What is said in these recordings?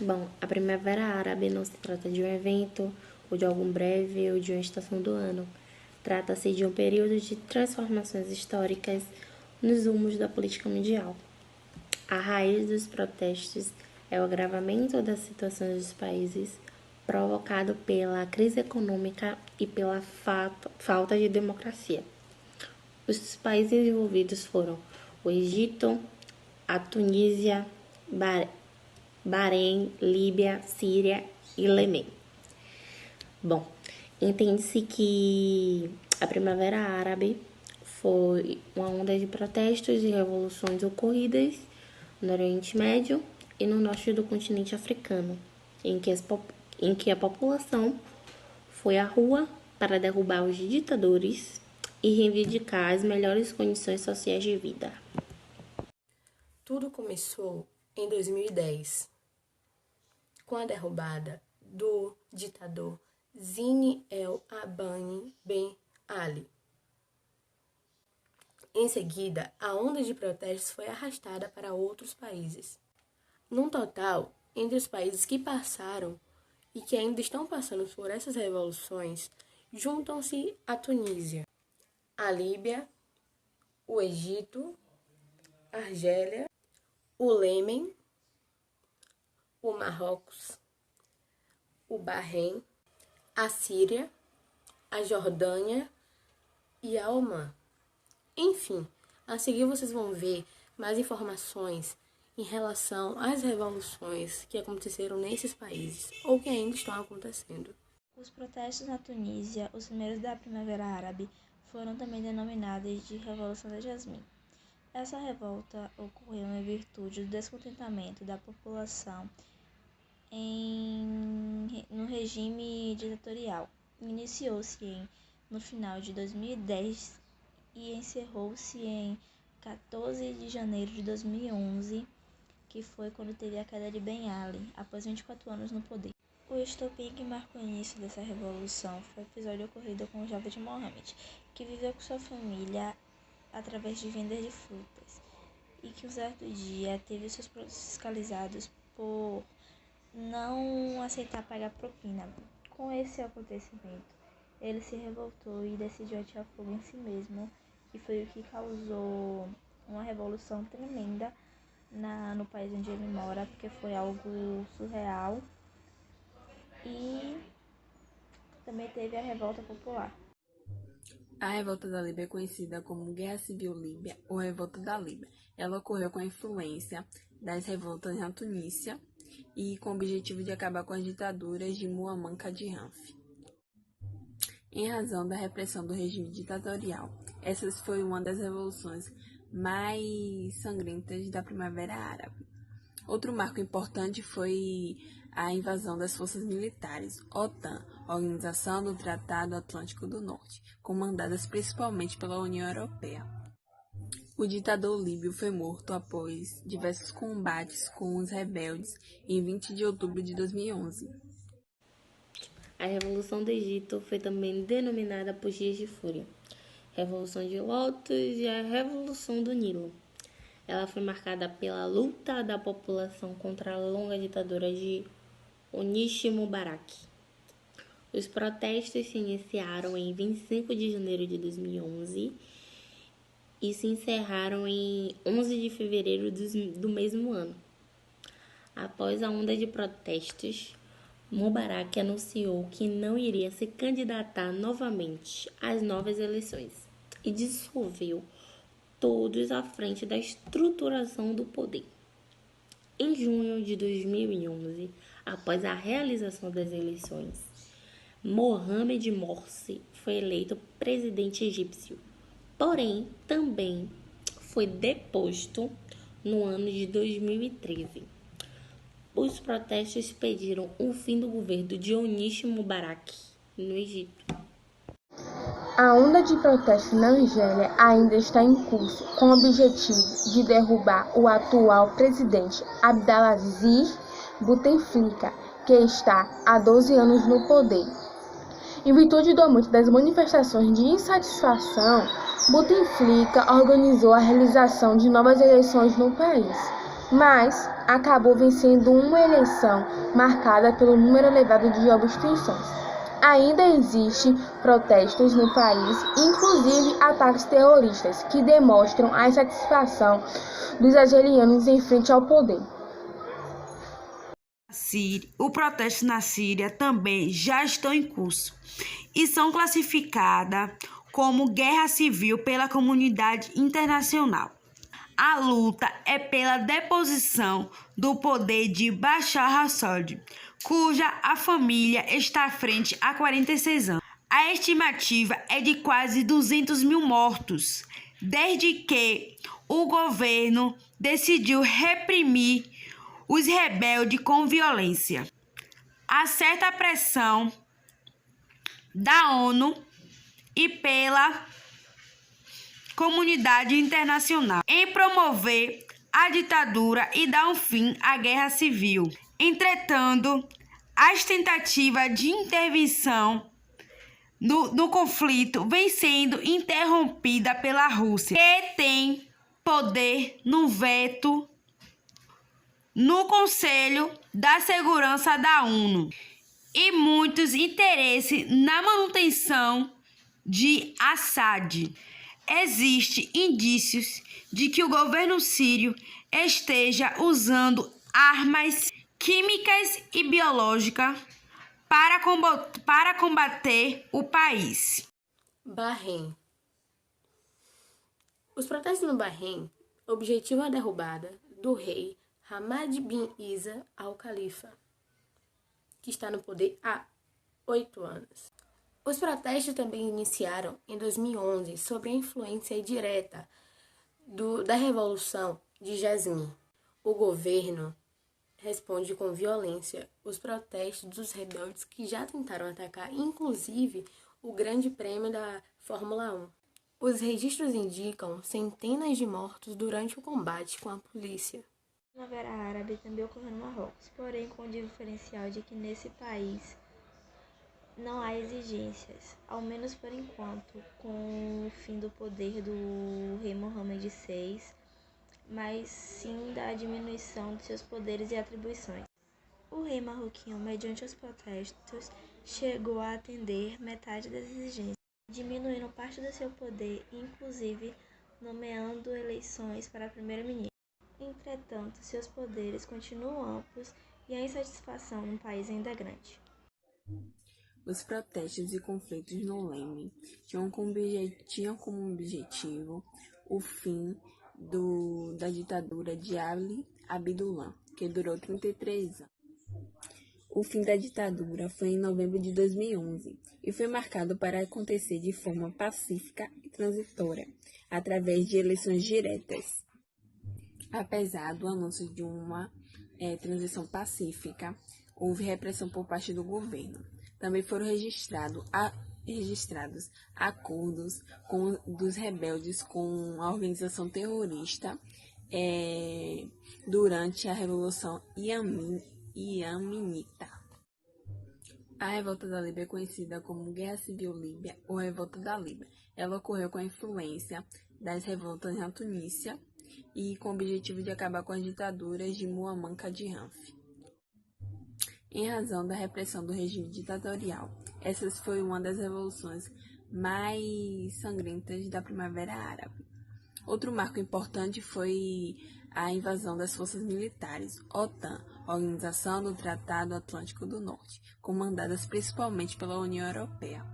Bom, a Primavera Árabe não se trata de um evento, ou de algum breve, ou de uma estação do ano. Trata-se de um período de transformações históricas nos rumos da política mundial. A raiz dos protestos é o agravamento das situações dos países provocado pela crise econômica e pela falta de democracia. Os países envolvidos foram o Egito, a Tunísia, Bahrein, Líbia, Síria e Iêmen. Bom, entende-se que a Primavera Árabe foi uma onda de protestos e revoluções ocorridas no Oriente Médio e no norte do continente africano, em que a população foi à rua para derrubar os ditadores e reivindicar as melhores condições sociais de vida. Tudo começou em 2010, com a derrubada do ditador Zine El Abidine Ben Ali. Em seguida, a onda de protestos foi arrastada para outros países. Num total, entre os países que passaram e que ainda estão passando por essas revoluções, juntam-se a Tunísia, a Líbia, o Egito, a Argélia, o Iêmen, o Marrocos, o Bahrein, a Síria, a Jordânia e a Omã. Enfim, a seguir vocês vão ver mais informações em relação às revoluções que aconteceram nesses países ou que ainda estão acontecendo. Os protestos na Tunísia, os primeiros da Primavera Árabe, foram também denominados de Revolução da Jasmim. Essa revolta ocorreu em virtude do descontentamento da população no regime ditatorial. Iniciou-se no final de 2010 e encerrou-se em 14 de janeiro de 2011, que foi quando teve a queda de Ben Ali, após 24 anos no poder. O estopim que marcou o início dessa revolução foi o episódio ocorrido com o Javed Mohammed, que viveu com sua família através de vendas de frutas, e que um certo dia teve seus produtos fiscalizados por não aceitar pagar propina. Com esse acontecimento, ele se revoltou e decidiu atirar fogo em si mesmo, e foi o que causou uma revolução tremenda no país onde ele mora, porque foi algo surreal. E também teve a revolta popular. A revolta da Líbia é conhecida como Guerra Civil Líbia ou Revolta da Líbia. Ela ocorreu com a influência das revoltas na Tunísia e com o objetivo de acabar com as ditaduras de Muammar Gaddafi. Em razão da repressão do regime ditatorial, essa foi uma das revoluções mais sangrentas da Primavera Árabe. Outro marco importante foi a invasão das forças militares, OTAN, Organização do Tratado Atlântico do Norte, comandadas principalmente pela União Europeia. O ditador líbio foi morto após diversos combates com os rebeldes em 20 de outubro de 2011. A Revolução do Egito foi também denominada por Dias de Fúria, Revolução de Lotus e a Revolução do Nilo. Ela foi marcada pela luta da população contra a longa ditadura de Hosni Mubarak. Os protestos se iniciaram em 25 de janeiro de 2011 e se encerraram em 11 de fevereiro do mesmo ano. Após a onda de protestos, Mubarak anunciou que não iria se candidatar novamente às novas eleições e dissolveu todos à frente da estruturação do poder. Em junho de 2011, após a realização das eleições, Mohamed Morsi foi eleito presidente egípcio, porém também foi deposto no ano de 2013. Os protestos pediram o fim do governo de Hosni Mubarak no Egito. A onda de protestos na Argélia ainda está em curso, com o objetivo de derrubar o atual presidente Abdelaziz Bouteflika, que está há 12 anos no poder. Em virtude do aumento das manifestações de insatisfação, Bouteflika organizou a realização de novas eleições no país. mas acabou vencendo uma eleição marcada pelo número elevado de obstruções. Ainda existem protestos no país, inclusive ataques terroristas, que demonstram a insatisfação dos algerianos em frente ao poder. O protesto na Síria também já estão em curso e são classificadas como guerra civil pela comunidade internacional. A luta é pela deposição do poder de Bashar al-Assad, cuja a família está à frente há 46 anos. A estimativa é de quase 200 mil mortos, desde que o governo decidiu reprimir os rebeldes com violência. Há certa pressão da ONU e pela comunidade internacional em promover a ditadura e dar um fim à guerra civil. Entretanto, as tentativas de intervenção no conflito vêm sendo interrompidas pela Rússia, que tem poder no veto no Conselho da Segurança da ONU e muitos interesses na manutenção de Assad. Existem indícios de que o governo sírio esteja usando armas químicas e biológicas para combater o país. Bahrein. Os protestos no Bahrein objetivam a derrubada do rei Hamad bin Isa al-Khalifa, que está no poder há 8 anos. Os protestos também iniciaram em 2011 sob a influência direta da Revolução de Jasmim. O governo responde com violência os protestos dos rebeldes que já tentaram atacar, inclusive, o Grande Prêmio da Fórmula 1. Os registros indicam centenas de mortos durante o combate com a polícia. A Primavera Árabe também ocorreu no Marrocos, porém com o diferencial de que nesse país não há exigências, ao menos por enquanto, com o fim do poder do rei Mohammed VI, mas sim da diminuição de seus poderes e atribuições. O rei marroquino, mediante os protestos, chegou a atender metade das exigências, diminuindo parte do seu poder, inclusive nomeando eleições para primeiro-ministro. Entretanto, seus poderes continuam amplos e a insatisfação no país ainda é grande. Os protestos e conflitos no Iêmen tinham como objetivo o fim da ditadura de Ali Abdullah, que durou 33 anos. O fim da ditadura foi em novembro de 2011 e foi marcado para acontecer de forma pacífica e transitória, através de eleições diretas. Apesar do anúncio de uma transição pacífica, houve repressão por parte do governo. Também foram registrados acordos dos rebeldes com a organização terrorista durante a Revolução Iêmenita. A revolta da Líbia é conhecida como Guerra Civil Líbia ou Revolta da Líbia. Ela ocorreu com a influência das revoltas na Tunísia e com o objetivo de acabar com as ditaduras de Muammar Gaddafi. Em razão da repressão do regime ditatorial, essa foi uma das revoluções mais sangrentas da Primavera Árabe. Outro marco importante foi a invasão das forças militares, OTAN, Organização do Tratado Atlântico do Norte, comandadas principalmente pela União Europeia.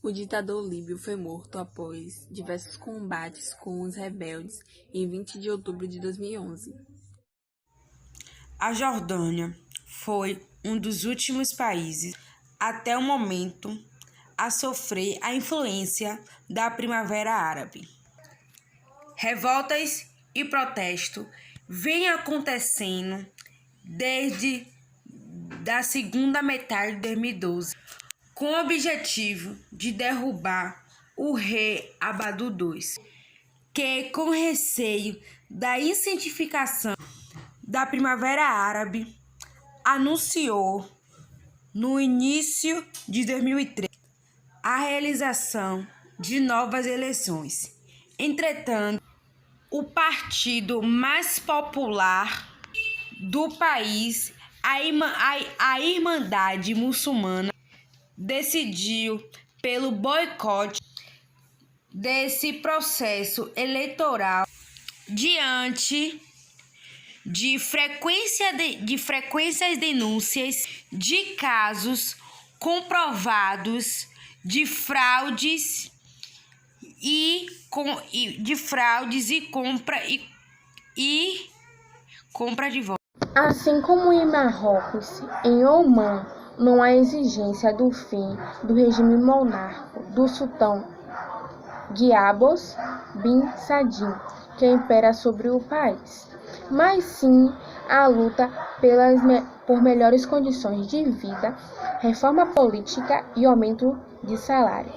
O ditador líbio foi morto após diversos combates com os rebeldes em 20 de outubro de 2011. A Jordânia foi um dos últimos países, até o momento, a sofrer a influência da Primavera Árabe. Revoltas e protestos vêm acontecendo desde a segunda metade de 2012, com o objetivo de derrubar o rei Abdul II, que, com receio da intensificação da Primavera Árabe, anunciou no início de 2013 a realização de novas eleições. Entretanto, o partido mais popular do país, a Irmandade Muçulmana, decidiu pelo boicote desse processo eleitoral diante de frequências denúncias de casos comprovados de fraudes e compra de votos. Assim como em Marrocos, em Omã, não há exigência do fim do regime monárquico do sultão Guiabos bin Sadim, que impera sobre o país, mas sim a luta por melhores condições de vida, reforma política e aumento de salário.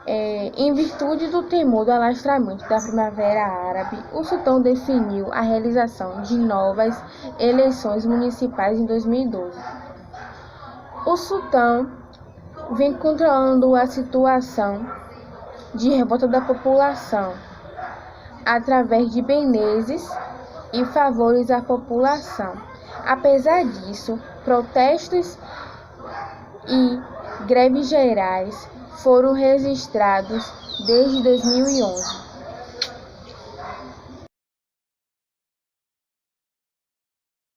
Em virtude do temor do alastramento da Primavera Árabe, o sultão definiu a realização de novas eleições municipais em 2012. O sultão vem controlando a situação de revolta da população através de benesses e favores à população. Apesar disso, protestos e greves gerais foram registrados desde 2011.